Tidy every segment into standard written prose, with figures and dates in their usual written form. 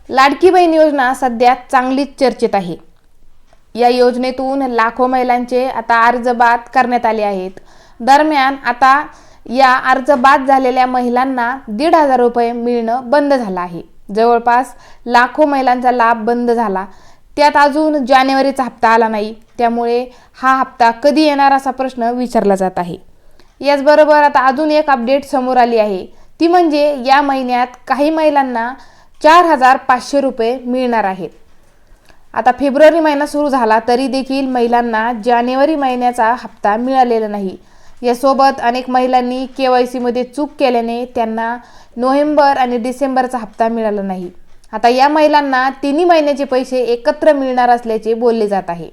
लाडकी बहीण योजना सध्या चांगलीच चर्चेत आहे। या योजनेतून लाखो महिलांचे आता अर्ज बाद करण्यात आले आहेत। दरम्यान आता या अर्ज बाद झालेल्या महिलांना 1,500 रुपये मिळणं बंद झालं आहे। जवळपास लाखो महिलांचा लाभ बंद झाला। त्यात अजून जानेवारीचा हप्ता आला नाही, त्यामुळे हा हप्ता कधी येणार असा प्रश्न विचारला जात आहे। याचबरोबर आता अजून एक अपडेट समोर आली आहे, ती म्हणजे या महिन्यात काही महिलांना 4,500 रुपये मिळणार आहेत। आता फेब्रुवारी महिना सुरू झाला तरी देखील महिलांना जानेवारी महिन्याचा हप्ता मिळालेला नाही। यासोबत अनेक महिलांनी KYC मध्ये चूक केल्याने त्यांना नोव्हेंबर आणि डिसेंबरचा हप्ता मिळाला नाही। आता या महिलांना तिन्ही महिन्याचे पैसे एकत्र मिळणार असल्याचे बोलले जात आहे।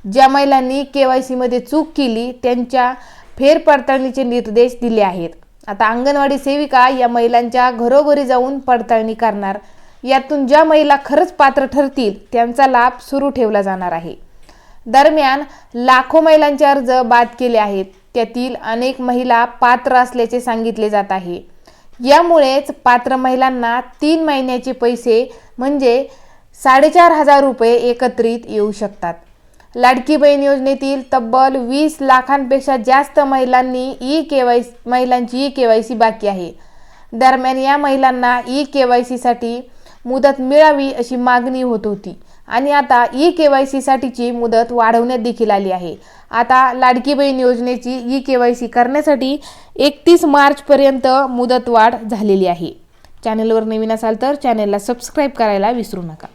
ज्या महिलांनी KYC मध्ये चूक केली त्यांच्या फेरपडताळणीचे निर्देश दिले आहेत। आता अंगणवाडी सेविका या महिलांच्या घरोघरी जाऊन पडताळणी करणार। यातून ज्या महिला खरंच पात्र ठरतील त्यांचा लाभ सुरू ठेवला जाणार आहे। दरम्यान लाखो महिलांचे अर्ज बाद केले आहेत, त्यातील अनेक महिला पात्र असल्याचे सांगितले जात आहे। यामुळेच पात्र महिलांना 3 महिन्याचे पैसे म्हणजे 4,500 रुपये एकत्रित येऊ शकतात। लाडकी बहीण योजनेतील तब्बल 20 लाखांपेक्षा जास्त महिलांची ई-KYC बाकी आहे। दरम्यान या महिलांना ई-KYC साठी मुदत मिळावी अशी मागणी होत होती आणि आता ई-KYC साठीची मुदत वाढवण्यात देखील आली आहे। आता लाडकी बहीण योजनेची ई-KYC करण्यासाठी 31 मार्च पर्यंत मुदतवाढ झालेली आहे। चॅनलवर नवीन असाल तर चॅनलला सबस्क्राईब करायला विसरू नका।